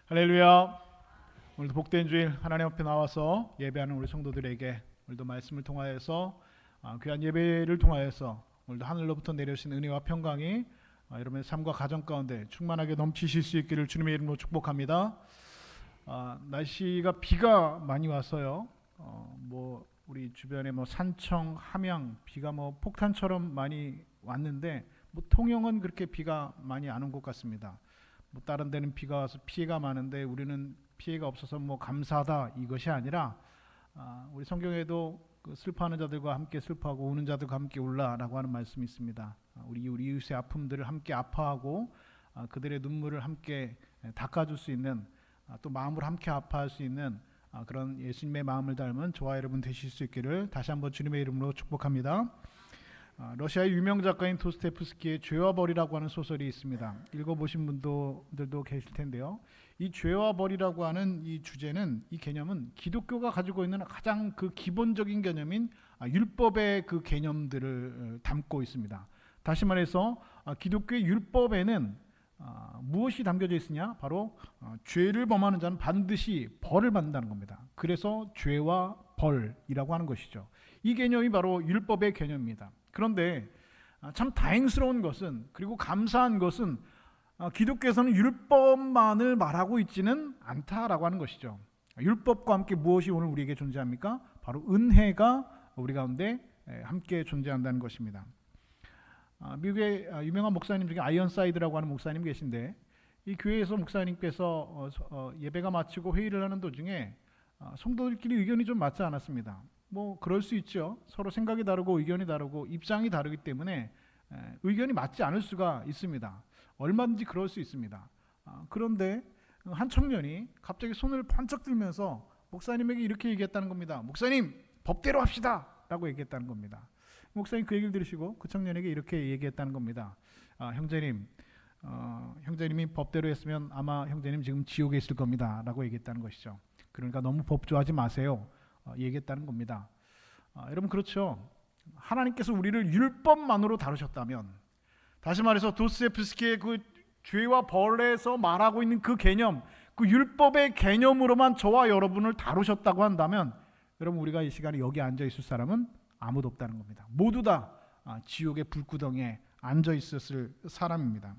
할렐루야. 오늘도 복된 주일 하나님 앞에 나와서 예배하는 우리 성도들에게 오늘도 말씀을 통하여서 귀한 예배를 통하여서 오늘도 하늘로부터 내려오신 은혜와 평강이 여러분의 삶과 가정 가운데 충만하게 넘치실 수 있기를 주님의 이름으로 축복합니다. 날씨가 비가 많이 왔어요. 우리 주변에 산청, 함양 비가 폭탄처럼 많이 왔는데 통영은 그렇게 비가 많이 안 온 것 같습니다. 다른 데는 비가 와서 피해가 많은데 우리는 피해가 없어서 감사하다 이것이 아니라 우리 성경에도 슬퍼하는 자들과 함께 슬퍼하고 우는 자들과 함께 울라라고 하는 말씀이 있습니다. 우리 이웃의 아픔들을 함께 아파하고 그들의 눈물을 함께 닦아줄 수 있는 또 마음을 함께 아파할 수 있는 그런 예수님의 마음을 닮은 저와 여러분 되실 수 있기를 다시 한번 주님의 이름으로 축복합니다. 러시아의 유명 작가인 도스토옙스키의 죄와 벌이라고 하는 소설이 있습니다. 읽어보신 분들도 계실 텐데요. 이 죄와 벌이라고 하는 이 주제는, 이 개념은 기독교가 가지고 있는 가장 기본적인 개념인 율법의 그 개념들을 담고 있습니다. 다시 말해서 기독교의 율법에는 무엇이 담겨져 있으냐? 바로 죄를 범하는 자는 반드시 벌을 받는다는 겁니다. 그래서 죄와 벌이라고 하는 것이죠. 이 개념이 바로 율법의 개념입니다. 그런데 참 다행스러운 것은, 그리고 감사한 것은 기독교에서는 율법만을 말하고 있지는 않다라고 하는 것이죠. 율법과 함께 무엇이 오늘 우리에게 존재합니까? 바로 은혜가 우리 가운데 함께 존재한다는 것입니다. 미국의 유명한 목사님 중에 아이언사이드라고 하는 목사님 계신데, 이 교회에서 목사님께서 예배가 마치고 회의를 하는 도중에 성도들끼리 의견이 좀 맞지 않았습니다. 그럴 수 있죠. 서로 생각이 다르고 의견이 다르고 입장이 다르기 때문에 의견이 맞지 않을 수가 있습니다. 얼마든지 그럴 수 있습니다. 그런데 한 청년이 갑자기 손을 번쩍 들면서 목사님에게 이렇게 얘기했다는 겁니다. 목사님, 법대로 합시다 라고 얘기했다는 겁니다. 목사님 그 얘기를 들으시고 그 청년에게 이렇게 얘기했다는 겁니다. 형제님이 법대로 했으면 아마 형제님 지금 지옥에 있을 겁니다 라고 얘기했다는 것이죠. 그러니까 너무 법조하지 마세요 얘기했다는 겁니다. 여러분, 그렇죠. 하나님께서 우리를 율법만으로 다루셨다면, 다시 말해서 도스토옙스키의 그 죄와 벌에서 말하고 있는 그 개념, 그 율법의 개념으로만 저와 여러분을 다루셨다고 한다면, 여러분, 우리가 이 시간에 여기 앉아 있을 사람은 아무도 없다는 겁니다. 모두 다 지옥의 불구덩이에 앉아 있었을 사람입니다.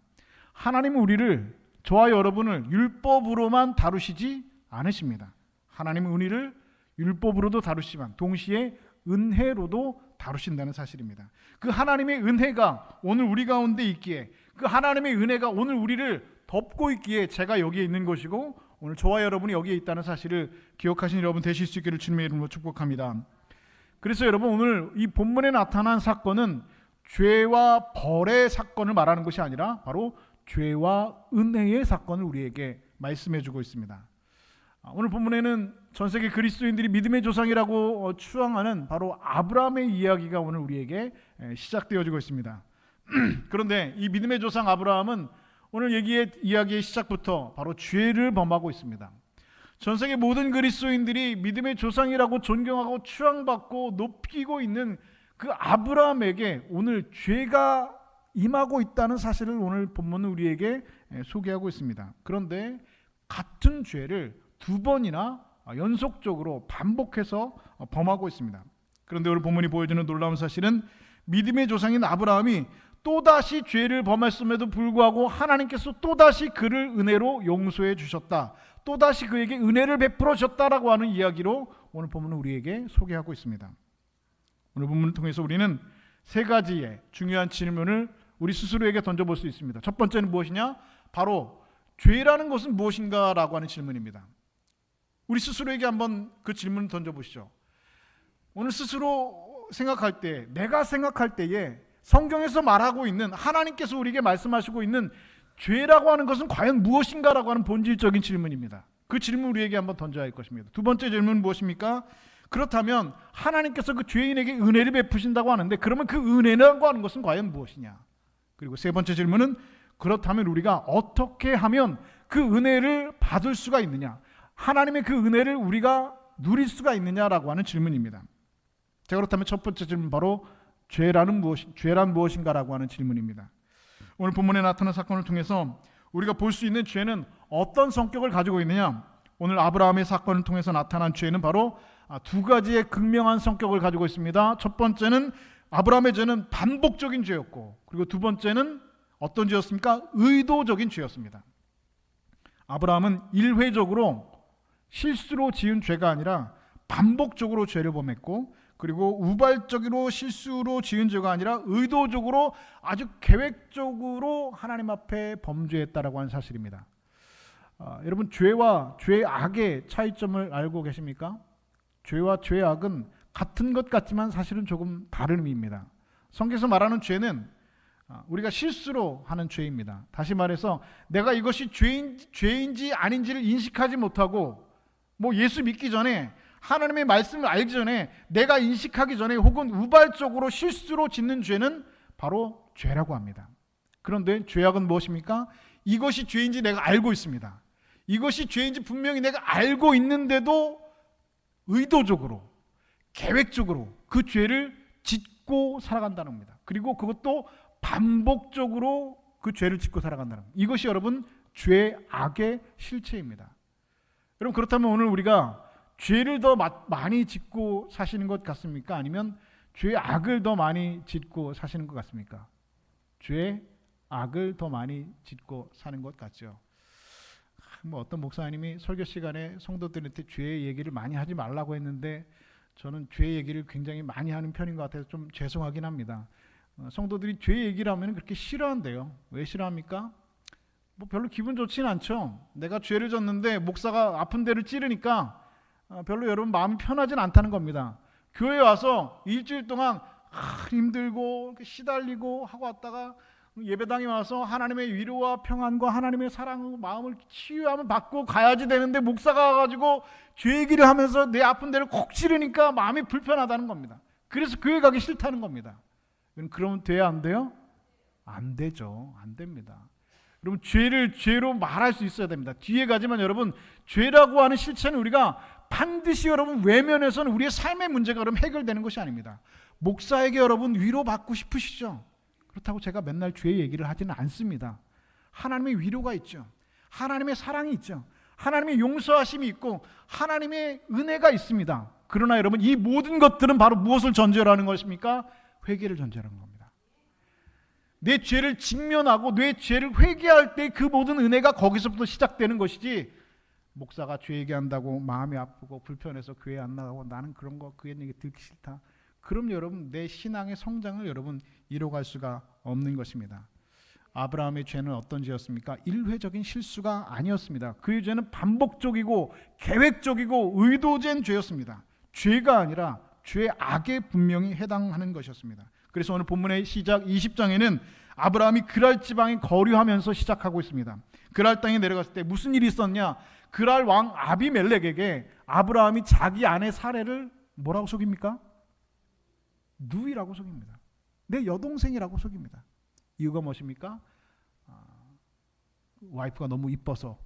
하나님은 우리를, 저와 여러분을 율법으로만 다루시지 않으십니다. 하나님은 우리를 율법으로도 다루시지만 동시에 은혜로도 다루신다는 사실입니다. 그 하나님의 은혜가 오늘 우리 가운데 있기에, 그 하나님의 은혜가 오늘 우리를 덮고 있기에 제가 여기에 있는 것이고, 오늘 저와 여러분이 여기에 있다는 사실을 기억하신 여러분 되실 수 있기를 주님의 이름으로 축복합니다. 그래서 여러분, 오늘 이 본문에 나타난 사건은 죄와 벌의 사건을 말하는 것이 아니라 바로 죄와 은혜의 사건을 우리에게 말씀해 주고 있습니다. 오늘 본문에는 전 세계 그리스도인들이 믿음의 조상이라고 추앙하는 바로 아브라함의 이야기가 오늘 우리에게 시작되어지고 있습니다. 그런데 이 믿음의 조상 아브라함은 오늘 이야기의 시작부터 바로 죄를 범하고 있습니다. 전 세계 모든 그리스도인들이 믿음의 조상이라고 존경하고 추앙받고 높이고 있는 그 아브라함에게 오늘 죄가 임하고 있다는 사실을 오늘 본문은 우리에게 소개하고 있습니다. 그런데 같은 죄를 두 번이나 연속적으로 반복해서 범하고 있습니다. 그런데 오늘 본문이 보여주는 놀라운 사실은 믿음의 조상인 아브라함이 또다시 죄를 범했음에도 불구하고 하나님께서 또다시 그를 은혜로 용서해 주셨다, 또다시 그에게 은혜를 베풀어 줬다라고 하는 이야기로 오늘 본문은 우리에게 소개하고 있습니다. 오늘 본문을 통해서 우리는 세 가지의 중요한 질문을 우리 스스로에게 던져볼 수 있습니다. 첫 번째는 무엇이냐? 바로 죄라는 것은 무엇인가 라고 하는 질문입니다. 우리 스스로에게 한번 그 질문을 던져보시죠. 오늘 스스로 생각할 때, 내가 생각할 때에 성경에서 말하고 있는, 하나님께서 우리에게 말씀하시고 있는 죄라고 하는 것은 과연 무엇인가 라고 하는 본질적인 질문입니다. 그 질문을 우리에게 한번 던져야 할 것입니다. 두 번째 질문은 무엇입니까? 그렇다면 하나님께서 그 죄인에게 은혜를 베푸신다고 하는데, 그러면 그 은혜라고 하는 것은 과연 무엇이냐? 그리고 세 번째 질문은, 그렇다면 우리가 어떻게 하면 그 은혜를 받을 수가 있느냐, 하나님의 그 은혜를 우리가 누릴 수가 있느냐라고 하는 질문입니다. 자, 그렇다면 첫 번째 질문, 바로 죄란 무엇인가라고 하는 질문입니다. 오늘 본문에 나타난 사건을 통해서 우리가 볼 수 있는 죄는 어떤 성격을 가지고 있느냐? 오늘 아브라함의 사건을 통해서 나타난 죄는 바로 두 가지의 극명한 성격을 가지고 있습니다. 첫 번째는 아브라함의 죄는 반복적인 죄였고, 그리고 두 번째는 어떤 죄였습니까? 의도적인 죄였습니다. 아브라함은 일회적으로 실수로 지은 죄가 아니라 반복적으로 죄를 범했고, 그리고 우발적으로 실수로 지은 죄가 아니라 의도적으로 아주 계획적으로 하나님 앞에 범죄했다라고 하는 사실입니다. 여러분, 죄와 죄악의 차이점을 알고 계십니까? 죄와 죄악은 같은 것 같지만 사실은 조금 다른 의미입니다. 성경에서 말하는 죄는 우리가 실수로 하는 죄입니다. 다시 말해서 내가 이것이 죄인지 아닌지를 인식하지 못하고, 예수 믿기 전에, 하나님의 말씀을 알기 전에, 내가 인식하기 전에 혹은 우발적으로 실수로 짓는 죄는 바로 죄라고 합니다. 그런데 죄악은 무엇입니까? 이것이 죄인지 내가 알고 있습니다. 이것이 죄인지 분명히 내가 알고 있는데도 의도적으로, 계획적으로 그 죄를 짓고 살아간다는 겁니다. 그리고 그것도 반복적으로 그 죄를 짓고 살아간다는 겁니다. 이것이 여러분 죄악의 실체입니다. 여러분, 그렇다면 오늘 우리가 죄를 더 많이 짓고 사시는 것 같습니까? 아니면 죄악을 더 많이 짓고 사시는 것 같습니까? 죄악을 더 많이 짓고 사는 것 같죠. 어떤 목사님이 설교 시간에 성도들한테 죄 얘기를 많이 하지 말라고 했는데, 저는 죄 얘기를 굉장히 많이 하는 편인 것 같아서 좀 죄송하긴 합니다. 성도들이 죄 얘기를 하면 그렇게 싫어한대요. 왜 싫어합니까? 별로 기분 좋지는 않죠. 내가 죄를 졌는데 목사가 아픈 데를 찌르니까 별로 여러분 마음이 편하진 않다는 겁니다. 교회에 와서 일주일 동안 힘들고 시달리고 하고 왔다가 예배당에 와서 하나님의 위로와 평안과 하나님의 사랑과 마음을 치유함을 받고 가야지 되는데, 목사가 와가지고 죄 얘기를 하면서 내 아픈 데를 콕 찌르니까 마음이 불편하다는 겁니다. 그래서 교회 가기 싫다는 겁니다. 그러면 돼야 안 돼요? 안 되죠. 안 됩니다. 여러분, 죄를 죄로 말할 수 있어야 됩니다. 뒤에 가지만 여러분, 죄라고 하는 실체는 우리가 반드시 여러분 외면에서는 우리의 삶의 문제가 그럼 해결되는 것이 아닙니다. 목사에게 여러분 위로받고 싶으시죠? 그렇다고 제가 맨날 죄 얘기를 하지는 않습니다. 하나님의 위로가 있죠. 하나님의 사랑이 있죠. 하나님의 용서하심이 있고 하나님의 은혜가 있습니다. 그러나 여러분, 이 모든 것들은 바로 무엇을 전제로 하는 것입니까? 회개를 전제로 하는 겁니다. 내 죄를 직면하고 내 죄를 회개할 때 그 모든 은혜가 거기서부터 시작되는 것이지, 목사가 죄 얘기한다고 마음이 아프고 불편해서 교회 안 나가고 나는 그런 거 그 얘기 듣기 싫다, 그럼 여러분 내 신앙의 성장을 여러분 이뤄갈 수가 없는 것입니다. 아브라함의 죄는 어떤 죄였습니까? 일회적인 실수가 아니었습니다. 그의 죄는 반복적이고 계획적이고 의도된 죄였습니다. 죄가 아니라 죄악에 분명히 해당하는 것이었습니다. 그래서 오늘 본문의 시작 20장에는 아브라함이 그랄 지방에 거류하면서 시작하고 있습니다. 그랄 땅에 내려갔을 때 무슨 일이 있었냐? 그랄 왕 아비멜렉에게 아브라함이 자기 아내 사레를 뭐라고 속입니까? 누이라고 속입니다. 내 여동생이라고 속입니다. 이유가 무엇입니까? 와이프가 너무 이뻐서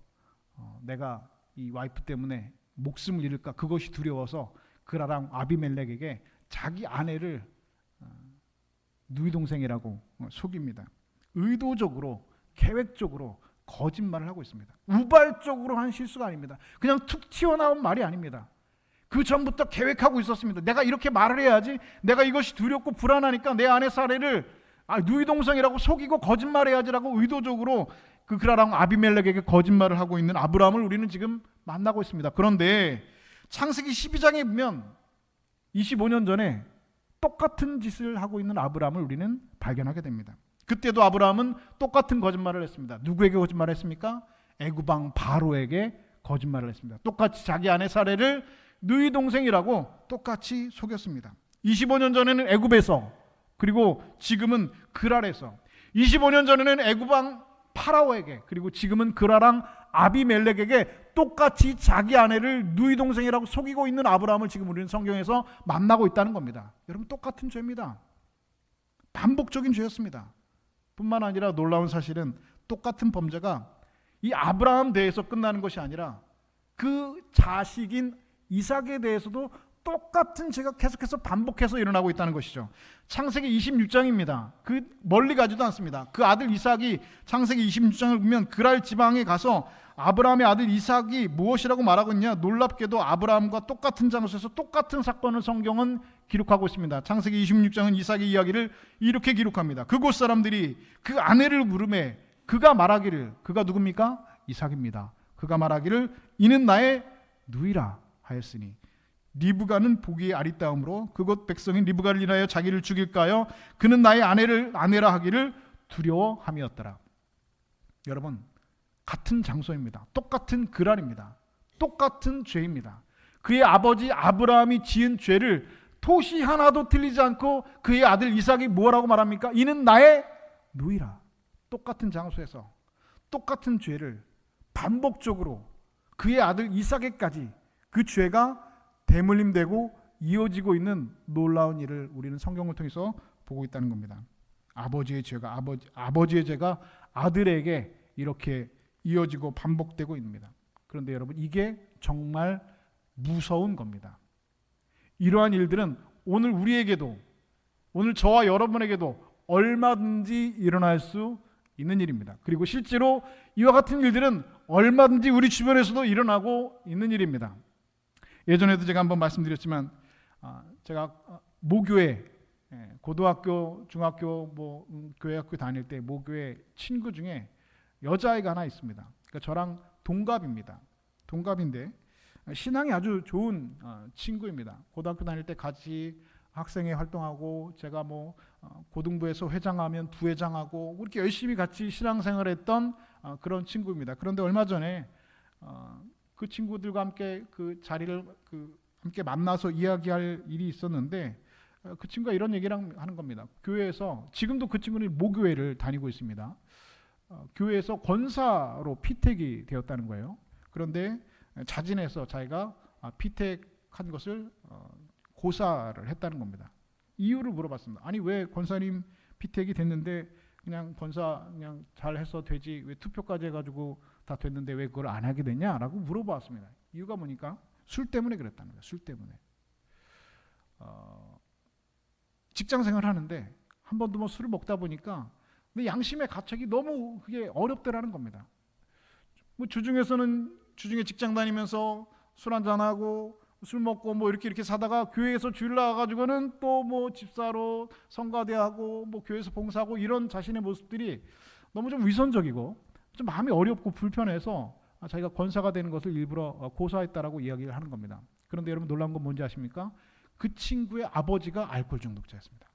내가 이 와이프 때문에 목숨을 잃을까, 그것이 두려워서 그랄 아비멜렉에게 자기 아내를 누이 동생이라고 속입니다. 의도적으로, 계획적으로 거짓말을 하고 있습니다. 우발적으로 한 실수가 아닙니다. 그냥 툭 튀어나온 말이 아닙니다. 그 전부터 계획하고 있었습니다. 내가 이렇게 말을 해야지, 내가 이것이 두렵고 불안하니까 내 아내 사례를 누이 동생이라고 속이고 거짓말해야지라고 의도적으로 그 그라랑 아비멜렉에게 거짓말을 하고 있는 아브라함을 우리는 지금 만나고 있습니다. 그런데 창세기 12장에 보면 25년 전에 똑같은 짓을 하고 있는 아브라함을 우리는 발견하게 됩니다. 그때도 아브라함은 똑같은 거짓말을 했습니다. 누구에게 거짓말을 했습니까? 애굽왕 바로에게 거짓말을 했습니다. 똑같이 자기 아내 사례를 누이 동생이라고 똑같이 속였습니다. 25년 전에는 애굽에서, 그리고 지금은 그랄에서, 25년 전에는 애굽왕 파라오에게, 그리고 지금은 그라랑 아비멜렉에게 똑같이 자기 아내를 누이 동생이라고 속이고 있는 아브라함을 지금 우리는 성경에서 만나고 있다는 겁니다. 여러분, 똑같은 죄입니다. 반복적인 죄였습니다. 뿐만 아니라 놀라운 사실은 똑같은 범죄가 이 아브라함 대해서 끝나는 것이 아니라 그 자식인 이삭에 대해서도 똑같은 죄가 계속해서 반복해서 일어나고 있다는 것이죠. 창세기 26장입니다. 그 멀리 가지도 않습니다. 그 아들 이삭이 창세기 26장을 보면 그랄 지방에 가서 아브라함의 아들 이삭이 무엇이라고 말하고 있냐? 놀랍게도 아브라함과 똑같은 장소에서 똑같은 사건을 성경은 기록하고 있습니다. 창세기 26장은 이삭의 이야기를 이렇게 기록합니다. 그곳 사람들이 그 아내를 물으매 그가 말하기를, 그가 누굽니까? 이삭입니다. 그가 말하기를 이는 나의 누이라 하였으니 리브가는 보기에 아리따움으로 그곳 백성인 리브가를 인하여 자기를 죽일까요? 그는 나의 아내라 하기를 두려워함이었더라. 여러분, 같은 장소입니다. 똑같은 그랄입니다. 똑같은 죄입니다. 그의 아버지 아브라함이 지은 죄를 토시 하나도 틀리지 않고 그의 아들 이삭이 뭐라고 말합니까? 이는 나의 누이라. 똑같은 장소에서 똑같은 죄를 반복적으로 그의 아들 이삭에까지 그 죄가 대물림되고 이어지고 있는 놀라운 일을 우리는 성경을 통해서 보고 있다는 겁니다. 아버지의 죄가 아들에게 이렇게 이어지고 반복되고 있습니다. 그런데 여러분, 이게 정말 무서운 겁니다. 이러한 일들은 오늘 우리에게도, 오늘 저와 여러분에게도 얼마든지 일어날 수 있는 일입니다. 그리고 실제로 이와 같은 일들은 얼마든지 우리 주변에서도 일어나고 있는 일입니다. 예전에도 제가 한번 말씀드렸지만 제가 모교회, 고등학교, 중학교, 교회학교 다닐 때 모교회 친구 중에 여자아이가 하나 있습니다. 그러니까 저랑 동갑입니다. 동갑인데 신앙이 아주 좋은 친구입니다. 고등학교 다닐 때 같이 학생회 활동하고 제가 고등부에서 회장하면 부회장하고 이렇게 열심히 같이 신앙생활했던 그런 친구입니다. 그런데 얼마 전에 그 친구들과 함께 그 자리를 함께 만나서 이야기할 일이 있었는데 그 친구가 이런 얘기를 하는 겁니다. 교회에서, 지금도 그 친구는 모교회를 다니고 있습니다. 교회에서 권사로 피택이 되었다는 거예요. 그런데 자진해서 자기가 피택한 것을 고사를 했다는 겁니다. 이유를 물어봤습니다. 아니, 왜 권사님 피택이 됐는데 그냥 권사 그냥 잘해서 되지 왜 투표까지 해가지고 다 됐는데 왜 그걸 안 하게 됐냐라고 물어봤습니다. 이유가 뭐니까 술 때문에 그랬다는 거예요. 술 때문에. 직장 생활 하는데 한 번도 술을 먹다 보니까 근데 양심의 가책이 너무 그게 어렵더라는 겁니다. 주중에 직장 다니면서 술 한잔하고 술 먹고 이렇게 사다가 교회에서 주일 나와가지고는 또 집사로 성가대하고 교회에서 봉사하고 이런 자신의 모습들이 너무 좀 위선적이고 좀 마음이 어렵고 불편해서 자기가 권사가 되는 것을 일부러 고사했다라고 이야기를 하는 겁니다. 그런데 여러분, 놀라운 건 뭔지 아십니까? 그 친구의 아버지가 알코올 중독자였습니다.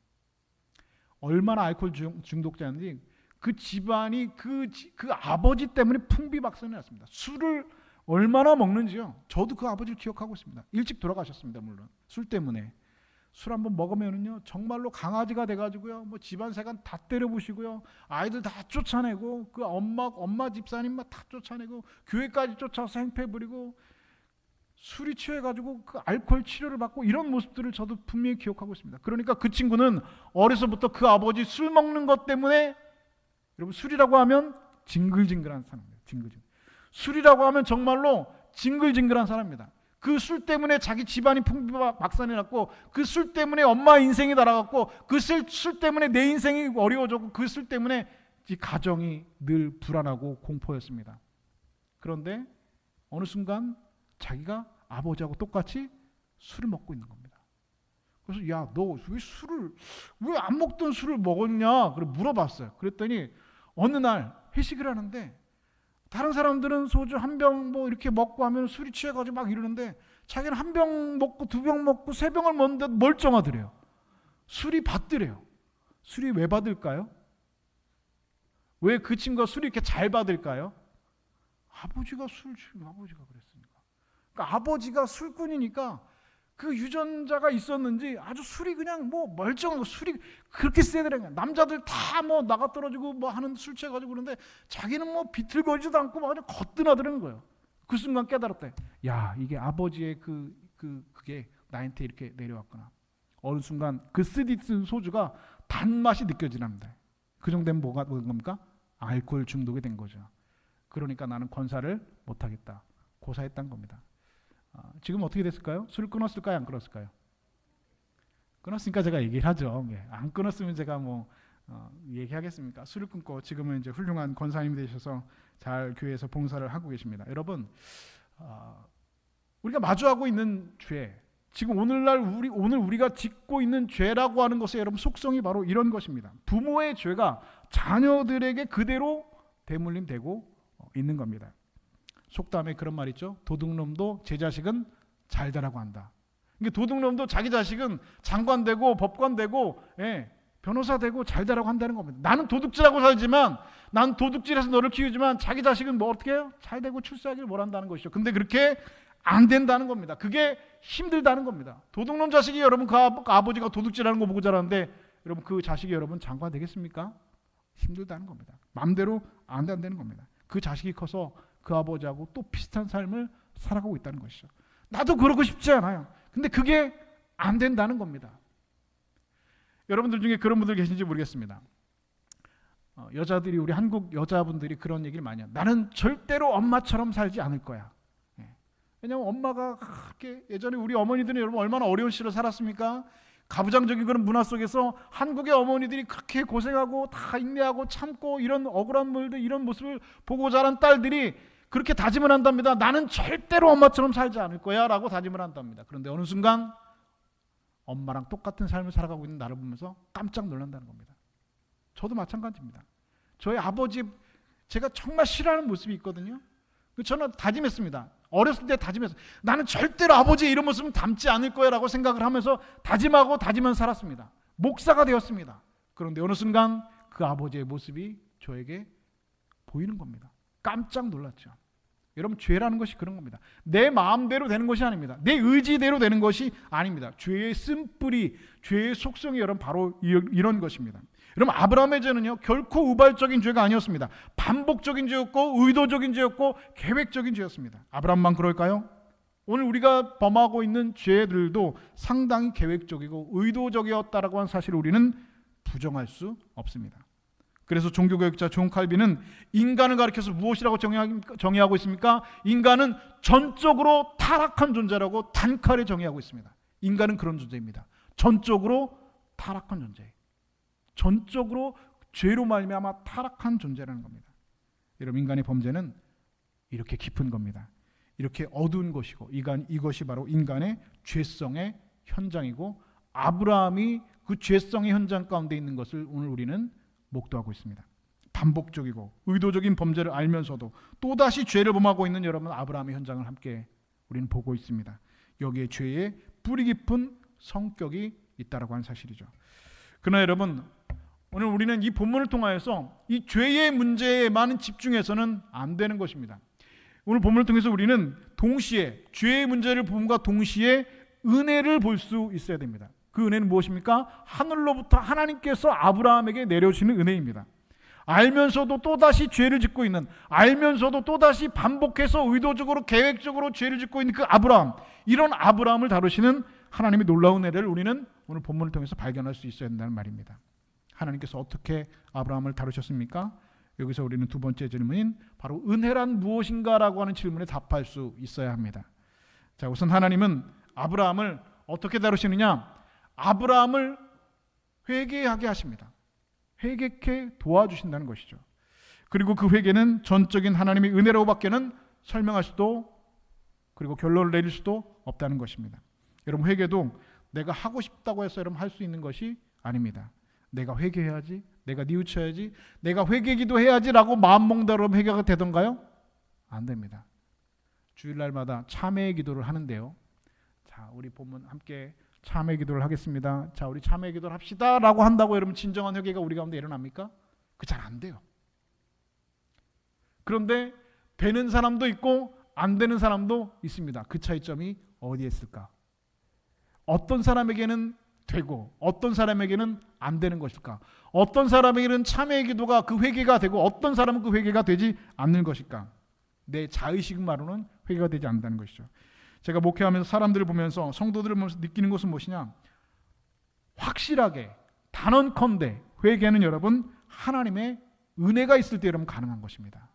얼마나 알코올 중독자인지 그 집안이 그 아버지 때문에 풍비박산이 났습니다. 술을 얼마나 먹는지요. 저도 그 아버지를 기억하고 있습니다. 일찍 돌아가셨습니다. 물론 술 때문에. 술 한번 먹으면은요 정말로 강아지가 돼가지고요 집안 세간 다 때려부시고요, 아이들 다 쫓아내고, 그 엄마 집사님 다 쫓아내고, 교회까지 쫓아서 행패 부리고, 술이 취해가지고 그 알코올 치료를 받고, 이런 모습들을 저도 분명히 기억하고 있습니다. 그러니까 그 친구는 어려서부터 그 아버지 술 먹는 것 때문에, 여러분, 술이라고 하면 징글징글한 사람입니다. 술이라고 하면 정말로 징글징글한 사람입니다. 그 술 때문에 자기 집안이 풍비박산이 났고, 그 술 때문에 엄마 인생이 날아갔고, 그 술 때문에 내 인생이 어려워졌고, 그 술 때문에 이 가정이 늘 불안하고 공포였습니다. 그런데 어느 순간 자기가 아버지하고 똑같이 술을 먹고 있는 겁니다. 그래서 야, 너 왜 안 먹던 술을 먹었냐? 그래 물어봤어요. 그랬더니 어느 날 회식을 하는데 다른 사람들은 소주 한 병 이렇게 먹고 하면 술이 취해가지고 막 이러는데 자기는 한 병 먹고 두 병 먹고 세 병을 먹는데 멀쩡하더래요. 술이 받더래요. 술이 왜 받을까요? 왜 그 친구가 술이 이렇게 잘 받을까요? 아버지가 그랬으니까. 그러니까 아버지가 술꾼이니까 그 유전자가 있었는지 아주 술이 그냥 멀쩡하고, 술이 그렇게 세더라고요. 남자들 다 나가 떨어지고 하는 술 취해가지고 그러는데 자기는 비틀거리지도 않고 그냥 거뜬하더라는 거예요. 그 순간 깨달았대. 야, 이게 아버지의 그게 나한테 이렇게 내려왔구나. 어느 순간 그 쓰디쓴 소주가 단맛이 느껴지랍니다. 그 정도면 뭐가 된 겁니까? 알코올 중독이 된 거죠. 그러니까 나는 권사를 못하겠다. 고사했단 겁니다. 지금 어떻게 됐을까요? 술을 끊었을까요? 안 끊었을까요? 끊었으니까 제가 얘기를 하죠. 안 끊었으면 제가 얘기하겠습니까? 술을 끊고 지금은 이제 훌륭한 권사님이 되셔서 잘 교회에서 봉사를 하고 계십니다. 여러분, 우리가 마주하고 있는 죄, 지금 오늘 우리가 짓고 있는 죄라고 하는 것의 여러분 속성이 바로 이런 것입니다. 부모의 죄가 자녀들에게 그대로 대물림되고 있는 겁니다. 속담에 그런 말 있죠. 도둑놈도 제 자식은 잘 되라고 한다. 그러니까 도둑놈도 자기 자식은 장관 되고 법관 되고 변호사 되고 잘 되라고 한다는 겁니다. 나는 도둑질하고 살지만, 난 도둑질해서 너를 키우지만 자기 자식은 어떻게 해요? 잘 되고 출세하기를 원한다는 것이죠. 근데 그렇게 안 된다는 겁니다. 그게 힘들다는 겁니다. 도둑놈 자식이 여러분 그 아버지가 도둑질하는 거 보고 자라는데 여러분 그 자식이 여러분 장관 되겠습니까? 힘들다는 겁니다. 마음대로 안 된다는 겁니다. 그 자식이 커서 그 아버지하고 또 비슷한 삶을 살아가고 있다는 것이죠. 나도 그러고 싶지 않아요. 근데 그게 안 된다는 겁니다. 여러분들 중에 그런 분들 계신지 모르겠습니다. 여자들이, 우리 한국 여자분들이 그런 얘기를 많이 해요. 나는 절대로 엄마처럼 살지 않을 거야. 왜냐하면 엄마가 그렇게, 예전에 우리 어머니들은 여러분 얼마나 어려운 시절을 살았습니까? 가부장적인 그런 문화 속에서 한국의 어머니들이 그렇게 고생하고 다 인내하고 참고 이런 억울한 물들, 이런 모습을 보고 자란 딸들이 그렇게 다짐을 한답니다. 나는 절대로 엄마처럼 살지 않을 거야 라고 다짐을 한답니다. 그런데 어느 순간 엄마랑 똑같은 삶을 살아가고 있는 나를 보면서 깜짝 놀란다는 겁니다. 저도 마찬가지입니다. 저희 아버지, 제가 정말 싫어하는 모습이 있거든요. 저는 다짐했습니다. 어렸을 때 다짐했어요. 나는 절대로 아버지의 이런 모습은 담지 않을 거야 라고 생각을 하면서 다짐하고 다짐하면서 살았습니다. 목사가 되었습니다. 그런데 어느 순간 그 아버지의 모습이 저에게 보이는 겁니다. 깜짝 놀랐죠. 여러분, 죄라는 것이 그런 겁니다. 내 마음대로 되는 것이 아닙니다. 내 의지대로 되는 것이 아닙니다. 죄의 쓴뿌리, 죄의 속성이 여러분 바로 이런 것입니다. 여러분, 아브라함의 죄는요 결코 우발적인 죄가 아니었습니다. 반복적인 죄였고 의도적인 죄였고 계획적인 죄였습니다. 아브라함만 그럴까요? 오늘 우리가 범하고 있는 죄들도 상당히 계획적이고 의도적이었다라고 하는 사실을 우리는 부정할 수 없습니다. 그래서 종교개혁자 존 칼빈은 인간을 가리켜서 무엇이라고 정의하고 있습니까? 인간은 전적으로 타락한 존재라고 단칼에 정의하고 있습니다. 인간은 그런 존재입니다. 전적으로 타락한 존재, 전적으로 죄로 말미암아 타락한 존재라는 겁니다. 여러분, 인간의 범죄는 이렇게 깊은 겁니다. 이렇게 어두운 것이고 이것이 바로 인간의 죄성의 현장이고 아브라함이 그 죄성의 현장 가운데 있는 것을 오늘 우리는 목도하고 있습니다. 반복적이고 의도적인 범죄를 알면서도 또다시 죄를 범하고 있는 여러분, 아브라함의 현장을 함께 우리는 보고 있습니다. 여기에 죄의 뿌리 깊은 성격이 있다라고 하는 사실이죠. 그러나 여러분, 오늘 우리는 이 본문을 통하여서 이 죄의 문제에만 집중해서는 안 되는 것입니다. 오늘 본문을 통해서 우리는 동시에 죄의 문제를 봄과 동시에 은혜를 볼 수 있어야 됩니다. 그 은혜는 무엇입니까? 하늘로부터 하나님께서 아브라함에게 내려주시는 은혜입니다. 알면서도 또다시 죄를 짓고 있는, 알면서도 또다시 반복해서 의도적으로 계획적으로 죄를 짓고 있는 그 아브라함, 이런 아브라함을 다루시는 하나님의 놀라운 은혜를 우리는 오늘 본문을 통해서 발견할 수 있어야 된다는 말입니다. 하나님께서 어떻게 아브라함을 다루셨습니까? 여기서 우리는 두 번째 질문인 바로 은혜란 무엇인가라고 하는 질문에 답할 수 있어야 합니다. 자, 우선 하나님은 아브라함을 어떻게 다루시느냐? 아브라함을 회개하게 하십니다. 회개케 도와주신다는 것이죠. 그리고 그 회개는 전적인 하나님의 은혜라고 밖에는 설명할 수도, 그리고 결론을 내릴 수도 없다는 것입니다. 여러분, 회개도 내가 하고 싶다고 해서 여러분 할 수 있는 것이 아닙니다. 내가 회개해야지, 내가 뉘우쳐야지, 내가 회개기도 해야지라고 마음먹다 그러면 회개가 되던가요? 안 됩니다. 주일날마다 참회의 기도를 하는데요. 자, 우리 본문 함께 참회 기도를 하겠습니다. 자, 우리 참회 기도를 합시다 라고 한다고 여러분 진정한 회개가 우리 가운데 일어납니까? 그 잘 안 돼요. 그런데 되는 사람도 있고 안 되는 사람도 있습니다. 그 차이점이 어디에 있을까? 어떤 사람에게는 되고 어떤 사람에게는 안 되는 것일까? 어떤 사람에게는 참회의 기도가 그 회개가 되고 어떤 사람은 그 회개가 되지 않는 것일까? 내 자의식만으로는 회개가 되지 않는다는 것이죠. 제가 목회하면서 사람들을 보면서, 성도들을 보면서 느끼는 것은 무엇이냐? 확실하게 단언컨대 회개는 여러분 하나님의 은혜가 있을 때 여러분 가능한 것입니다.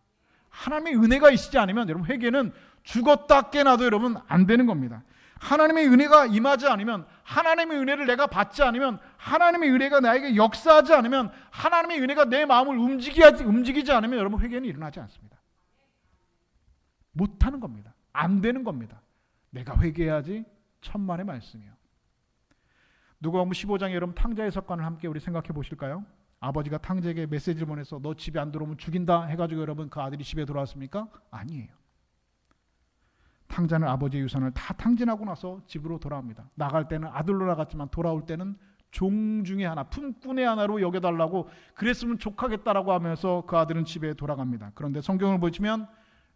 하나님의 은혜가 있지 않으면 여러분 회개는 죽었다 깨나도 여러분 안 되는 겁니다. 하나님의 은혜가 임하지 않으면, 하나님의 은혜를 내가 받지 않으면, 하나님의 은혜가 나에게 역사하지 않으면, 하나님의 은혜가 내 마음을 움직이지 않으면 여러분 회개는 일어나지 않습니다. 못하는 겁니다. 안 되는 겁니다. 내가 회개해야지 천만의 말씀이요. 누가복음 15장에 여러분 탕자의 사건을 함께 우리 생각해 보실까요? 아버지가 탕자에게 메시지를 보내서 너 집에 안 들어오면 죽인다 해가지고 여러분 그 아들이 집에 돌아왔습니까? 아니에요. 탕자는 아버지의 유산을 다 탕진하고 나서 집으로 돌아옵니다. 나갈 때는 아들로 나갔지만 돌아올 때는 종 중에 하나, 품꾼의 하나로 여겨달라고 그랬으면 족하겠다라고 하면서 그 아들은 집에 돌아갑니다. 그런데 성경을 보시면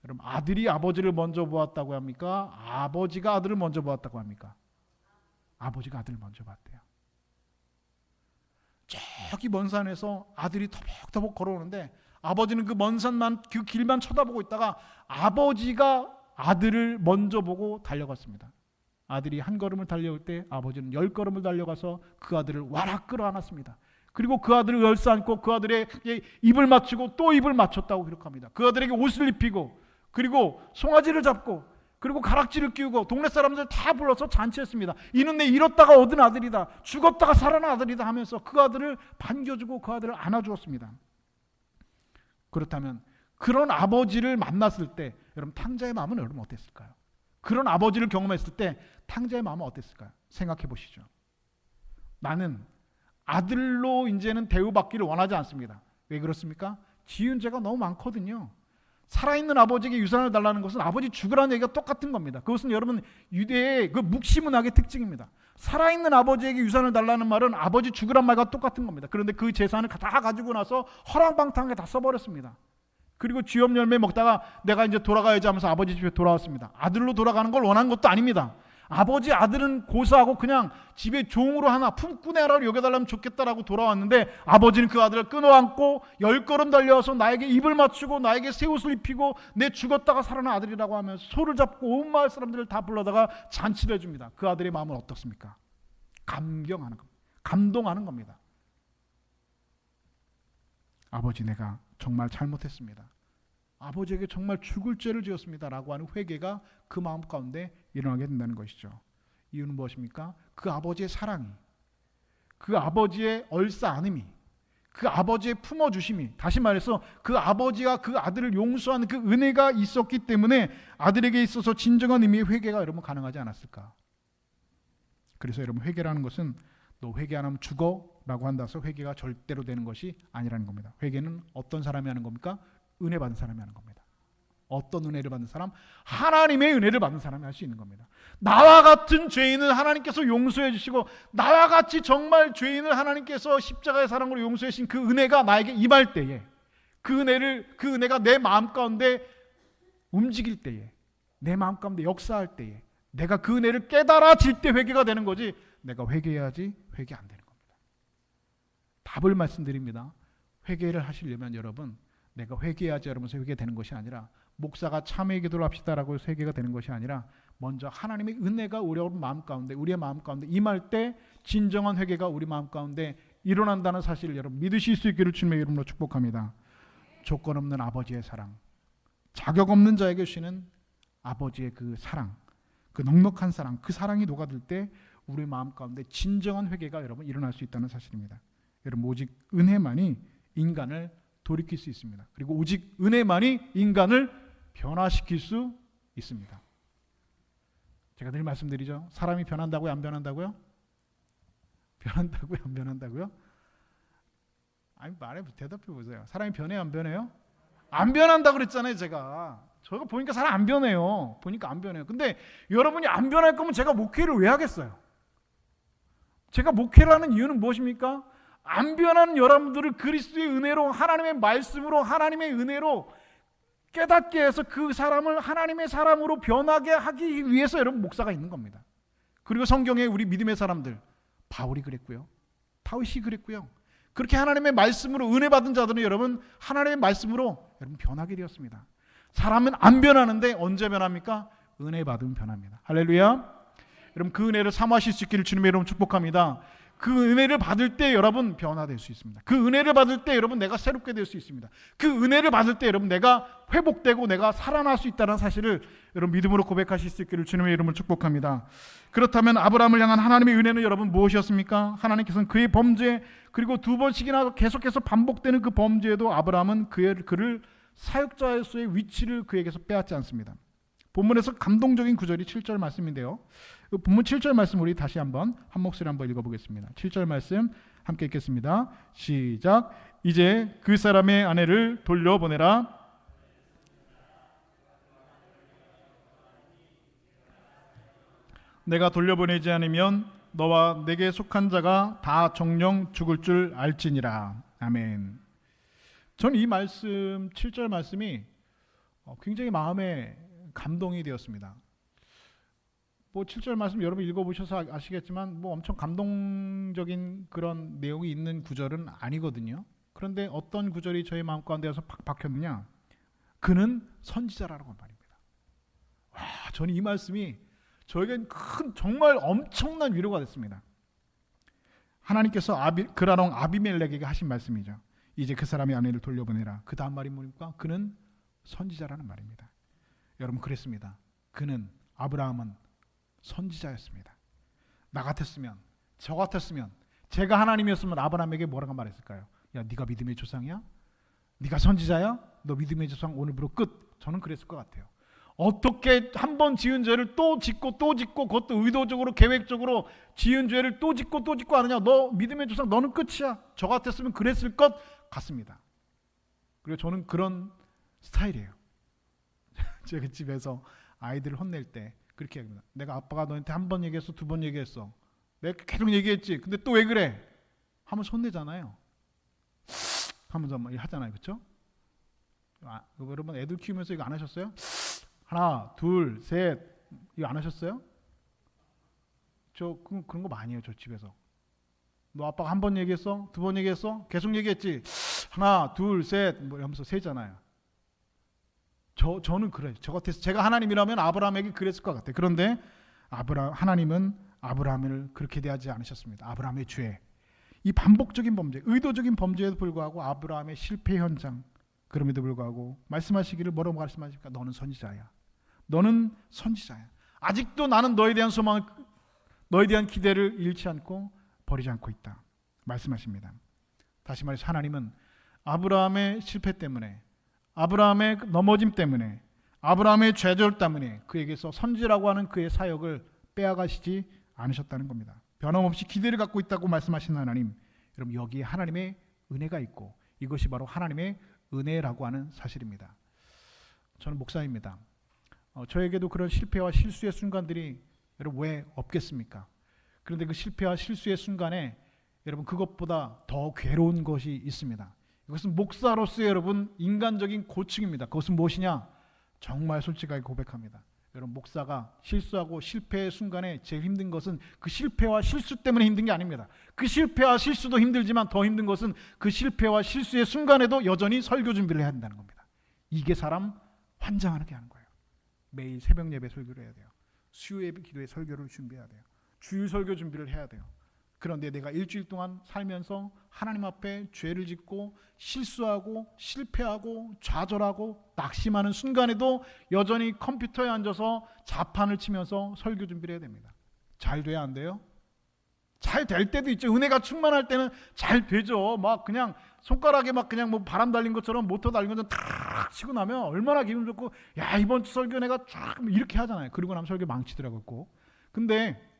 여러분 아들이 아버지를 먼저 보았다고 합니까? 아버지가 아들을 먼저 보았다고 합니까? 아버지가 아들을 먼저 봤대요. 저기 먼 산에서 아들이 터벅터벅 걸어오는데 아버지는 그 먼 산만, 그 길만 쳐다보고 있다가 아버지가 아들을 먼저 보고 달려갔습니다. 아들이 한 걸음을 달려올 때 아버지는 10걸음을 달려가서 그 아들을 와락 끌어안았습니다. 그리고 그 아들을 열싸안고 그 아들에게 입을 맞추고 또 입을 맞췄다고 기록합니다. 그 아들에게 옷을 입히고 그리고 송아지를 잡고 그리고 가락지를 끼우고 동네 사람들 다 불러서 잔치했습니다. 이는 내 잃었다가 얻은 아들이다, 죽었다가 살아난 아들이다 하면서 그 아들을 반겨주고 그 아들을 안아주었습니다. 그렇다면 그런 아버지를 만났을 때 여러분 탕자의 마음은 여러분 어땠을까요? 그런 아버지를 경험했을 때 탕자의 마음은 어땠을까요? 생각해 보시죠. 나는 아들로 이제는 대우받기를 원하지 않습니다. 왜 그렇습니까? 지은 죄가 너무 많거든요. 살아있는 아버지에게 유산을 달라는 것은 아버지 죽으라는 얘기가 똑같은 겁니다. 그것은 여러분 유대의 그 묵시문학의 특징입니다. 살아있는 아버지에게 유산을 달라는 말은 아버지 죽으란 말과 똑같은 겁니다. 그런데 그 재산을 다 가지고 나서 허랑방탕하게 다 써버렸습니다. 그리고 쥐염 열매 먹다가 내가 이제 돌아가야지 하면서 아버지 집에 돌아왔습니다. 아들로 돌아가는 걸 원한 것도 아닙니다. 아버지 아들은 고사하고 그냥 집에 종으로 하나, 품꾼의 하나로 여겨달라면 좋겠다라고 돌아왔는데 아버지는 그 아들을 끊어안고 10걸음 달려와서 나에게 입을 맞추고 나에게 새 옷을 입히고 내 죽었다가 살아난 아들이라고 하면서 소를 잡고 온 마을 사람들을 다 불러다가 잔치를 해줍니다. 그 아들의 마음은 어떻습니까? 감경하는 겁니다. 감동하는 겁니다. 아버지 내가 정말 잘못했습니다. 아버지에게 정말 죽을 죄를 지었습니다 라고 하는 회개가 그 마음 가운데 일어나게 된다는 것이죠. 이유는 무엇입니까? 그 아버지의 사랑이, 그 아버지의 얼싸안음이, 그 아버지의 품어주심이, 다시 말해서 그 아버지가 그 아들을 용서하는 그 은혜가 있었기 때문에 아들에게 있어서 진정한 의미의 회개가 여러분 가능하지 않았을까? 그래서 여러분 회개라는 것은 너 회개 안 하면 죽어 라고 한다서 회개가 절대로 되는 것이 아니라는 겁니다. 회개는 어떤 사람이 하는 겁니까? 은혜 받은 사람이 하는 겁니다. 어떤 은혜를 받는 사람? 하나님의 은혜를 받는 사람이 할 수 있는 겁니다. 나와 같은 죄인을 하나님께서 용서해 주시고 나와 같이 정말 죄인을 하나님께서 십자가의 사랑으로 용서해 주신 그 은혜가 나에게 임할 때에 그 은혜가 내 마음 가운데 움직일 때에 내 마음 가운데 역사할 때에 내가 그 은혜를 깨달아질 때 회개가 되는 거지 내가 회개해야지 회개 안 되는 겁니다. 답을 말씀드립니다. 회개를 하시려면 여러분 내가 회개해야지 여러분서 회개되는 것이 아니라 목사가 참회 기도를 합시다라고 회개가 되는 것이 아니라 먼저 하나님의 은혜가 우리의 마음 가운데 임할 때 진정한 회개가 우리 마음 가운데 일어난다는 사실을 여러분 믿으실 수 있기를 주님의 이름으로 축복합니다. 조건 없는 아버지의 사랑, 자격 없는 자에게 주시는 아버지의 그 사랑, 그 넉넉한 사랑, 그 사랑이 녹아들 때 우리 마음 가운데 진정한 회개가 여러분 일어날 수 있다는 사실입니다. 여러분 오직 은혜만이 인간을 돌이킬 수 있습니다. 그리고 오직 은혜만이 인간을 변화시킬 수 있습니다. 제가 늘 말씀드리죠. 사람이 변한다고요? 안 변한다고요? 변한다고요? 안 변한다고요? 아니 대답해 보세요. 사람이 변해요? 안 변해요? 안 변한다고 그랬잖아요. 제가 보니까 사람 안 변해요. 보니까 안 변해요. 근데 여러분이 안 변할 거면 제가 목회를 왜 하겠어요? 제가 목회를 하는 이유는 무엇입니까? 안 변하는 여러분들을 그리스도의 은혜로 하나님의 말씀으로 하나님의 은혜로 깨닫게 해서 그 사람을 하나님의 사람으로 변하게 하기 위해서 여러분 목사가 있는 겁니다. 그리고 성경에 우리 믿음의 사람들 바울이 그랬고요. 다윗이 그랬고요. 그렇게 하나님의 말씀으로 은혜 받은 자들은 여러분 하나님의 말씀으로 여러분 변하게 되었습니다. 사람은 안 변하는데 언제 변합니까? 은혜 받으면 변합니다. 할렐루야. 여러분 그 은혜를 사모하실 수 있기를 주님의 이름으로 축복합니다. 그 은혜를 받을 때 여러분 변화될 수 있습니다. 그 은혜를 받을 때 여러분 내가 새롭게 될 수 있습니다. 그 은혜를 받을 때 여러분 내가 회복되고 내가 살아날 수 있다는 사실을 여러분 믿음으로 고백하실 수 있기를 주님의 이름으로 축복합니다. 그렇다면 아브라함을 향한 하나님의 은혜는 여러분 무엇이었습니까? 하나님께서는 그의 범죄, 그리고 두 번씩이나 계속해서 반복되는 그 범죄에도 아브라함은 그를 사역자로서의 위치를 그에게서 빼앗지 않습니다. 본문에서 감동적인 구절이 7절 말씀인데요. 본문 7절 말씀 우리 다시 한번 한 목소리 한번 읽어보겠습니다. 7절 말씀 함께 읽겠습니다. 시작. 이제 그 사람의 아내를 돌려보내라. 내가 돌려보내지 않으면 너와 내게 속한 자가 다 정령 죽을 줄 알지니라. 아멘. 저는 이 말씀 7절 말씀이 굉장히 마음에 감동이 되었습니다. 뭐 7절 말씀 여러분 읽어보셔서 아시겠지만 뭐 엄청 감동적인 그런 내용이 있는 구절은 아니거든요. 그런데 어떤 구절이 저의 마음 가운데서 팍 박혔느냐? 그는 선지자라고 말입니다. 와, 저는 이 말씀이 저에겐 큰 정말 엄청난 위로가 됐습니다. 하나님께서 그라롱 아비멜렉에게 하신 말씀이죠. 이제 그 사람의 아내를 돌려보내라. 그 다음 말이 뭡니까? 그는 선지자라는 말입니다. 여러분 그랬습니다. 그는 아브라함은 선지자였습니다. 나 같았으면, 저 같았으면, 제가 하나님이었으면 아브라함에게 뭐라고 말했을까요? 야, 네가 믿음의 조상이야? 네가 선지자야? 너 믿음의 조상 오늘부로 끝. 저는 그랬을 것 같아요. 어떻게 한 번 지은 죄를 또 짓고 또 짓고, 그것도 의도적으로 계획적으로 지은 죄를 또 짓고 또 짓고 하느냐? 너 믿음의 조상 너는 끝이야. 저 같았으면 그랬을 것 같습니다. 그리고 저는 그런 스타일이에요. 제가 집에서 아이들을 혼낼 때 그렇게 합니다. 내가 아빠가 너한테 한 번 얘기했어, 두 번 얘기했어. 내가 계속 얘기했지. 근데 또 왜 그래? 하면서 혼내잖아요. 하면서 뭐 하잖아요, 그렇죠? 여러분 애들 키우면서 이거 안 하셨어요? 하나, 둘, 셋 이거 안 하셨어요? 저 그런 거 많이 해요, 저 집에서. 너 아빠가 한 번 얘기했어, 두 번 얘기했어, 계속 얘기했지. 하나, 둘, 셋 뭐 하면서 세잖아요. 저는 그래요. 저 같아서 제가 하나님이라면 아브라함에게 그랬을 것 같아요. 그런데 하나님은 아브라함을 그렇게 대하지 않으셨습니다. 아브라함의 죄, 이 반복적인 범죄, 의도적인 범죄에도 불구하고 아브라함의 실패 현장, 그럼에도 불구하고 말씀하시기를 뭐라고 말씀하십니까? 너는 선지자야. 너는 선지자야. 아직도 나는 너에 대한 소망, 너에 대한 기대를 잃지 않고 버리지 않고 있다. 말씀하십니다. 다시 말해서 하나님은 아브라함의 실패 때문에, 아브라함의 넘어짐 때문에, 아브라함의 죄절 때문에 그에게서 선지라고 하는 그의 사역을 빼앗가시지 않으셨다는 겁니다. 변함없이 기대를 갖고 있다고 말씀하신 하나님, 여러분 여기에 하나님의 은혜가 있고 이것이 바로 하나님의 은혜라고 하는 사실입니다. 저는 목사입니다. 저에게도 그런 실패와 실수의 순간들이 여러분 왜 없겠습니까? 그런데 그 실패와 실수의 순간에 여러분 그것보다 더 괴로운 것이 있습니다. 이것은 목사로서의 여러분 인간적인 고충입니다. 그것은 무엇이냐? 정말 솔직하게 고백합니다. 여러분 목사가 실수하고 실패의 순간에 제일 힘든 것은 그 실패와 실수 때문에 힘든 게 아닙니다. 그 실패와 실수도 힘들지만 더 힘든 것은 그 실패와 실수의 순간에도 여전히 설교 준비를 해야 한다는 겁니다. 이게 사람 환장하게 하는 거예요. 매일 새벽 예배 설교를 해야 돼요. 수요 예배 기도회 설교를 준비해야 돼요. 주일 설교 준비를 해야 돼요. 그런데 내가 일주일 동안 살면서 하나님 앞에 죄를 짓고 실수하고 실패하고 좌절하고 낙심하는 순간에도 여전히 컴퓨터에 앉아서 자판을 치면서 설교 준비를 해야 됩니다. 잘 돼야 안 돼요? 잘 될 때도 있죠. 은혜가 충만할 때는 잘 되죠. 막 그냥 손가락에 막 그냥 뭐 바람 달린 것처럼 모터 달린 것처럼 탁 치고 나면 얼마나 기분 좋고, 야 이번 주 설교 내가 쫙 이렇게 하잖아요. 그리고 나면 설교 망치더라고요. 근데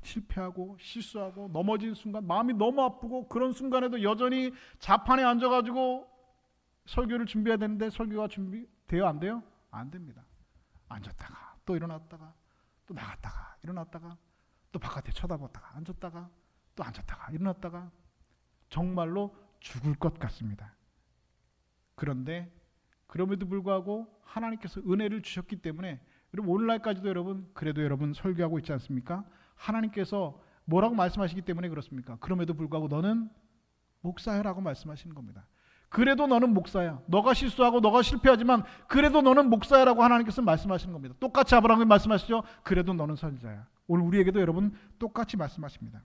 실패하고 실수하고 넘어진 순간 마음이 너무 아프고 그런 순간에도 여전히 자판에 앉아가지고 설교를 준비해야 되는데 설교가 준비돼요? 안 돼요? 안 됩니다. 앉았다가 또 일어났다가 또 나갔다가 일어났다가 또 바깥에 쳐다봤다가 앉았다가 또 앉았다가 일어났다가 정말로 죽을 것 같습니다. 그런데 그럼에도 불구하고 하나님께서 은혜를 주셨기 때문에 여러분 오늘날까지도 여러분 그래도 여러분 설교하고 있지 않습니까? 하나님께서 뭐라고 말씀하시기 때문에 그렇습니까? 그럼에도 불구하고 너는 목사야라고 말씀하시는 겁니다. 그래도 너는 목사야. 너가 실수하고 너가 실패하지만 그래도 너는 목사야라고 하나님께서 말씀하시는 겁니다. 똑같이 아브라함이 말씀하시죠. 그래도 너는 선지자야. 오늘 우리에게도 여러분 똑같이 말씀하십니다.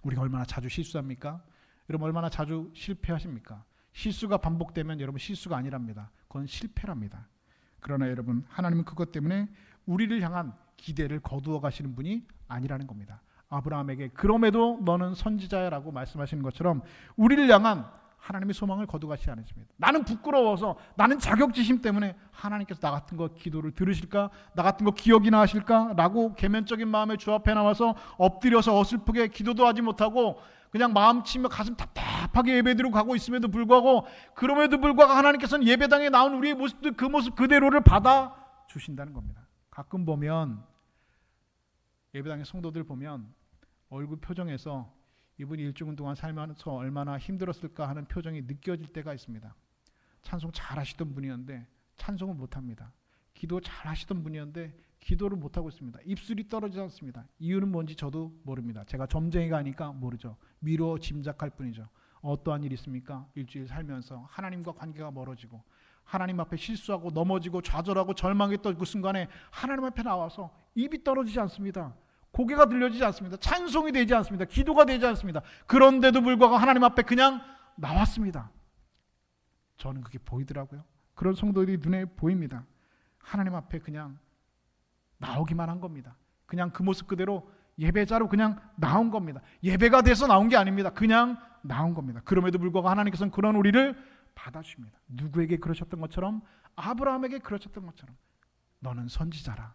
우리가 얼마나 자주 실수합니까? 여러분 얼마나 자주 실패하십니까? 실수가 반복되면 여러분 실수가 아니랍니다. 그건 실패랍니다. 그러나 여러분 하나님은 그것 때문에 우리를 향한 기대를 거두어 가시는 분이 아니라는 겁니다. 아브라함에게 그럼에도 너는 선지자야라고 말씀하시는 것처럼 우리를 향한 하나님의 소망을 거두가시지 않으십니다. 나는 부끄러워서, 나는 자격지심 때문에 하나님께서 나 같은 거 기도를 들으실까? 나 같은 거 기억이나 하실까? 라고 계면적인 마음에 주 앞에 나와서 엎드려서 어슬프게 기도도 하지 못하고 그냥 마음 치며 가슴 답답하게 예배드리고 가고 있음에도 불구하고, 그럼에도 불구하고 하나님께서는 예배당에 나온 우리의 모습들, 그 모습 그대로를 받아 주신다는 겁니다. 가끔 보면 예배당의 성도들 보면 얼굴 표정에서 이분이 일주일 동안 살면서 얼마나 힘들었을까 하는 표정이 느껴질 때가 있습니다. 찬송 잘 하시던 분이었는데 찬송을 못합니다. 기도 잘 하시던 분이었는데 기도를 못하고 있습니다. 입술이 떨어지지 않습니다. 이유는 뭔지 저도 모릅니다. 제가 점쟁이가 아니까 모르죠. 미루어 짐작할 뿐이죠. 어떠한 일이 있습니까? 일주일 살면서 하나님과 관계가 멀어지고 하나님 앞에 실수하고 넘어지고 좌절하고 절망했던 그 순간에 하나님 앞에 나와서 입이 떨어지지 않습니다. 고개가 들려지지 않습니다. 찬송이 되지 않습니다. 기도가 되지 않습니다. 그런데도 불구하고 하나님 앞에 그냥 나왔습니다. 저는 그게 보이더라고요. 그런 성도들이 눈에 보입니다. 하나님 앞에 그냥 나오기만 한 겁니다. 그냥 그 모습 그대로 예배자로 그냥 나온 겁니다. 예배가 돼서 나온 게 아닙니다. 그냥 나온 겁니다. 그럼에도 불구하고 하나님께서는 그런 우리를 받아주십니다. 누구에게 그러셨던 것처럼? 아브라함에게 그러셨던 것처럼 너는 선지자라.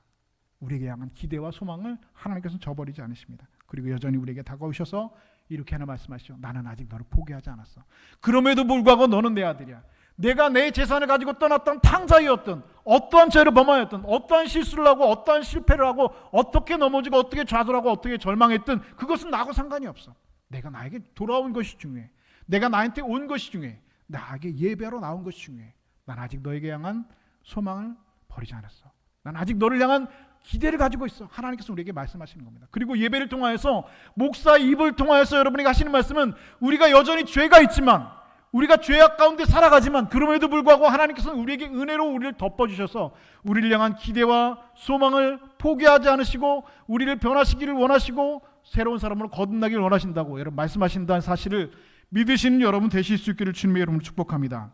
우리에게 향한 기대와 소망을 하나님께서는 저버리지 않으십니다. 그리고 여전히 우리에게 다가오셔서 이렇게 하나 말씀하시죠. 나는 아직 너를 포기하지 않았어. 그럼에도 불구하고 너는 내 아들이야. 내가 내 재산을 가지고 떠났던 탕자이었던, 어떠한 죄를 범하였던, 어떠한 실수를 하고 어떠한 실패를 하고 어떻게 넘어지고 어떻게 좌절하고 어떻게 절망했든 그것은 나하고 상관이 없어. 내가 나에게 돌아온 것이 중요해. 내가 나한테 온 것이 중요해. 나에게 예배하러 나온 것이 중요해. 난 아직 너에게 향한 소망을 버리지 않았어. 난 아직 너를 향한 기대를 가지고 있어. 하나님께서 우리에게 말씀하시는 겁니다. 그리고 예배를 통하여서, 목사 입을 통하여서 여러분에게 하시는 말씀은, 우리가 여전히 죄가 있지만, 우리가 죄악 가운데 살아가지만 그럼에도 불구하고 하나님께서는 우리에게 은혜로 우리를 덮어주셔서 우리를 향한 기대와 소망을 포기하지 않으시고 우리를 변화시키기를 원하시고 새로운 사람으로 거듭나기를 원하신다고 여러분 말씀하신다는 사실을 믿으시는 여러분 되실 수 있기를 주님의 이름으로 축복합니다.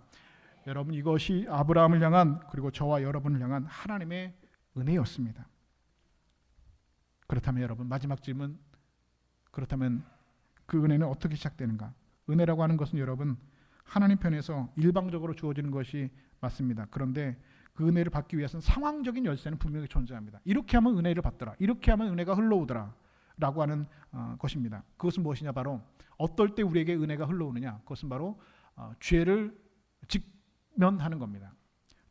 여러분, 이것이 아브라함을 향한, 그리고 저와 여러분을 향한 하나님의 은혜였습니다. 그렇다면 여러분, 마지막 질문, 그렇다면 그 은혜는 어떻게 시작되는가? 은혜라고 하는 것은 여러분 하나님 편에서 일방적으로 주어지는 것이 맞습니다. 그런데 그 은혜를 받기 위해서는 상황적인 열쇠는 분명히 존재합니다. 이렇게 하면 은혜를 받더라, 이렇게 하면 은혜가 흘러오더라 라고 하는 것입니다. 그것은 무엇이냐? 바로 어떨 때 우리에게 은혜가 흘러오느냐? 그것은 바로 죄를 직면하는 겁니다.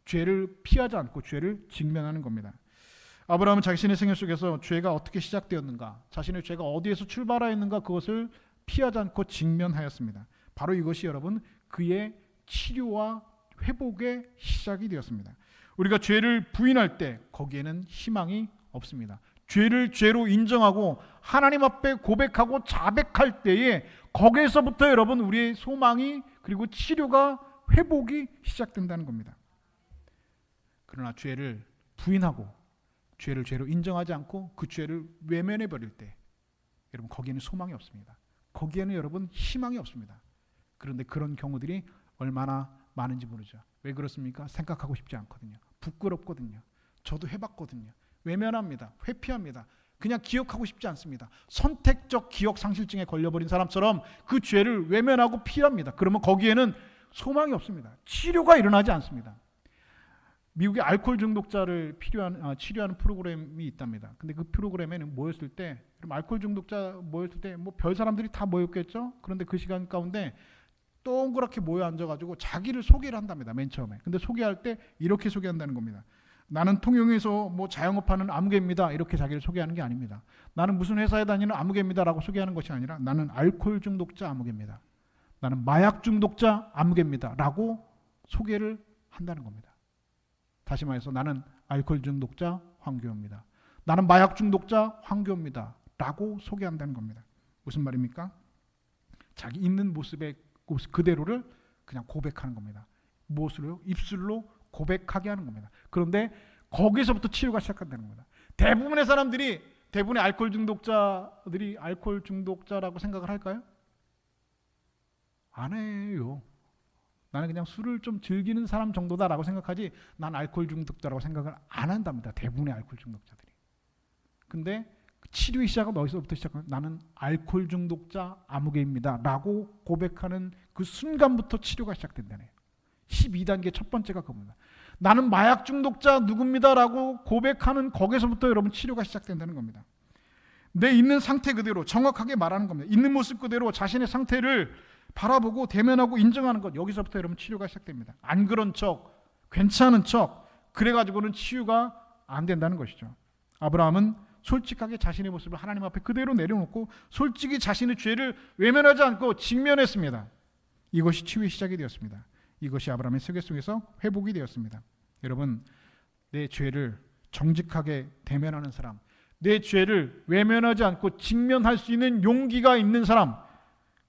죄를 피하지 않고 죄를 직면하는 겁니다. 아브라함은 자신의 생애 속에서 죄가 어떻게 시작되었는가, 자신의 죄가 어디에서 출발하였는가, 그것을 피하지 않고 직면하였습니다. 바로 이것이 여러분 그의 치료와 회복의 시작이 되었습니다. 우리가 죄를 부인할 때 거기에는 희망이 없습니다. 죄를 죄로 인정하고 하나님 앞에 고백하고 자백할 때에 거기에서부터 여러분 우리의 소망이, 그리고 치료가, 회복이 시작된다는 겁니다. 그러나 죄를 부인하고 죄를 죄로 인정하지 않고 그 죄를 외면해 버릴 때 여러분 거기에는 소망이 없습니다. 거기에는 여러분 희망이 없습니다. 그런데 그런 경우들이 얼마나 많은지 모르죠. 왜 그렇습니까? 생각하고 싶지 않거든요. 부끄럽거든요. 저도 해봤거든요. 외면합니다. 회피합니다. 그냥 기억하고 싶지 않습니다. 선택적 기억 상실증에 걸려버린 사람처럼 그 죄를 외면하고 피합니다. 그러면 거기에는 소망이 없습니다. 치료가 일어나지 않습니다. 미국의 알코올 중독자를 치료하는 프로그램이 있답니다. 근데 그 프로그램에는 모였을 때, 알코올 중독자 모였을 때 뭐 별 사람들이 다 모였겠죠. 그런데 그 시간 가운데 동그랗게 모여 앉아가지고 자기를 소개를 한답니다. 맨 처음에. 근데 소개할 때 이렇게 소개한다는 겁니다. 나는 통영에서 뭐 자영업하는 아무개입니다. 이렇게 자기를 소개하는 게 아닙니다. 나는 무슨 회사에 다니는 아무개입니다라고 소개하는 것이 아니라 나는 알코올 중독자 아무개입니다. 나는 마약 중독자 아무개입니다라고 소개를 한다는 겁니다. 다시 말해서 나는 알코올 중독자 황교입니다. 나는 마약 중독자 황교입니다. 라고 소개한다는 겁니다. 무슨 말입니까? 자기 있는 모습의 그대로를 그냥 고백하는 겁니다. 무엇으로요? 입술로 고백하게 하는 겁니다. 그런데 거기서부터 치유가 시작한다는 겁니다. 대부분의 대부분의 알코올 중독자들이 알코올 중독자라고 생각을 할까요? 안 해요. 나는 그냥 술을 좀 즐기는 사람 정도다라고 생각하지 난 알코올 중독자라고 생각을 안 한답니다. 대부분의 알코올 중독자들이. 근데 치료의 시작은 어디서부터 시작하면 나는 알코올 중독자 아무개입니다 라고 고백하는 그 순간부터 치료가 시작된다네요. 12단계 첫 번째가 그겁니다. 나는 마약 중독자 누굽니다 라고 고백하는 거기서부터 여러분 치료가 시작된다는 겁니다. 내 있는 상태 그대로 정확하게 말하는 겁니다. 있는 모습 그대로 자신의 상태를 바라보고 대면하고 인정하는 것, 여기서부터 여러분 치료가 시작됩니다. 안 그런 척, 괜찮은 척 그래가지고는 치유가 안 된다는 것이죠. 아브라함은 솔직하게 자신의 모습을 하나님 앞에 그대로 내려놓고 솔직히 자신의 죄를 외면하지 않고 직면했습니다. 이것이 치유의 시작이 되었습니다. 이것이 아브라함의 세계 속에서 회복이 되었습니다. 여러분, 내 죄를 정직하게 대면하는 사람, 내 죄를 외면하지 않고 직면할 수 있는 용기가 있는 사람,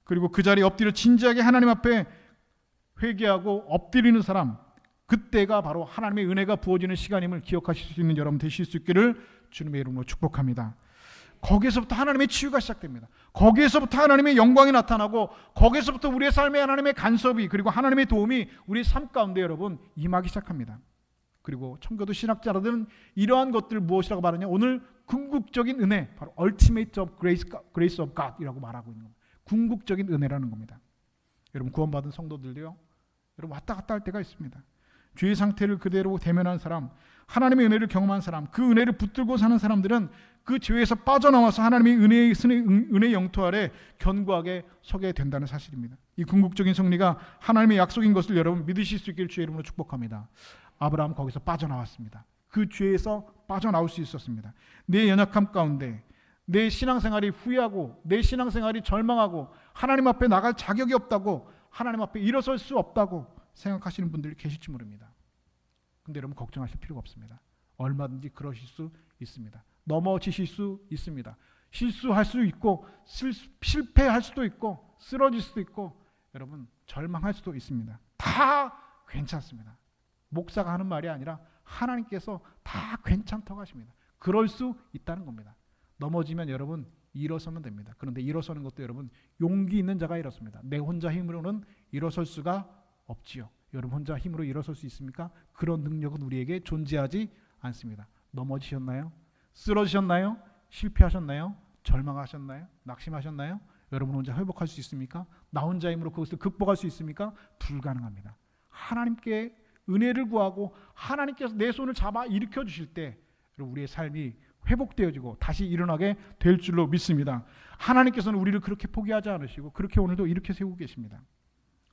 그리고 그 자리에 엎드려 진지하게 하나님 앞에 회개하고 엎드리는 사람, 그때가 바로 하나님의 은혜가 부어지는 시간임을 기억하실 수 있는 여러분 되실 수 있기를 주님의 이름으로 축복합니다. 거기에서부터 하나님의 치유가 시작됩니다. 거기에서부터 하나님의 영광이 나타나고 거기에서부터 우리의 삶에 하나님의 간섭이 그리고 하나님의 도움이 우리의 삶 가운데 여러분 임하기 시작합니다. 그리고 청교도 신학자들은 이러한 것들을 무엇이라고 말하냐, 오늘 궁극적인 은혜, 바로 Ultimate of Grace of God이라고 말하고 있는 겁니다. 궁극적인 은혜라는 겁니다. 여러분 구원받은 성도들도요, 여러분 왔다 갔다 할 때가 있습니다. 죄의 상태를 그대로 대면한 사람, 하나님의 은혜를 경험한 사람, 그 은혜를 붙들고 사는 사람들은 그 죄에서 빠져나와서 하나님의 은혜의 영토 아래 견고하게 서게 된다는 사실입니다. 이 궁극적인 승리가 하나님의 약속인 것을 여러분 믿으실 수 있기를 주의 이름으로 축복합니다. 아브라함 거기서 빠져나왔습니다. 그 죄에서 빠져나올 수 있었습니다. 내 연약함 가운데 내 신앙생활이 후회하고 내 신앙생활이 절망하고 하나님 앞에 나갈 자격이 없다고, 하나님 앞에 일어설 수 없다고 생각하시는 분들이 계실지 모릅니다. 근데 여러분 걱정하실 필요가 없습니다. 얼마든지 그러실 수 있습니다. 넘어지실 수 있습니다. 실수할 수 있고 실패할 수도 있고 쓰러질 수도 있고 여러분 절망할 수도 있습니다. 다 괜찮습니다. 목사가 하는 말이 아니라 하나님께서 다 괜찮다고 하십니다. 그럴 수 있다는 겁니다. 넘어지면 여러분 일어서면 됩니다. 그런데 일어서는 것도 여러분 용기 있는 자가 일어섭니다. 내 혼자 힘으로는 일어설 수가 없지요. 여러분 혼자 힘으로 일어설 수 있습니까? 그런 능력은 우리에게 존재하지 않습니다. 넘어지셨나요? 쓰러지셨나요? 실패하셨나요? 절망하셨나요? 낙심하셨나요? 여러분 혼자 회복할 수 있습니까? 나 혼자 힘으로 그것을 극복할 수 있습니까? 불가능합니다. 하나님께 은혜를 구하고 하나님께서 내 손을 잡아 일으켜 주실 때 우리의 삶이 회복되어지고 다시 일어나게 될 줄로 믿습니다. 하나님께서는 우리를 그렇게 포기하지 않으시고 그렇게 오늘도 이렇게 세우고 계십니다.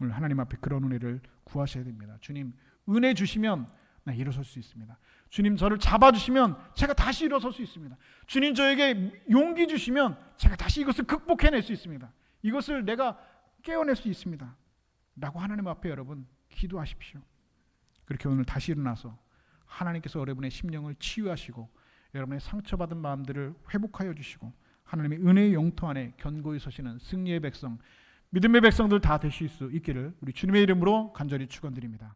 오늘 하나님 앞에 그런 은혜를 구하셔야 됩니다. 주님 은혜 주시면 나 일어설 수 있습니다. 주님 저를 잡아주시면 제가 다시 일어설 수 있습니다. 주님 저에게 용기 주시면 제가 다시 이것을 극복해낼 수 있습니다. 이것을 내가 깨어낼 수 있습니다. 라고 하나님 앞에 여러분 기도하십시오. 그렇게 오늘 다시 일어나서 하나님께서 여러분의 심령을 치유하시고 여러분의 상처받은 마음들을 회복하여 주시고 하나님의 은혜의 영토 안에 견고히 서시는 승리의 백성, 믿음의 백성들 다 되실 수 있기를 우리 주님의 이름으로 간절히 축원드립니다.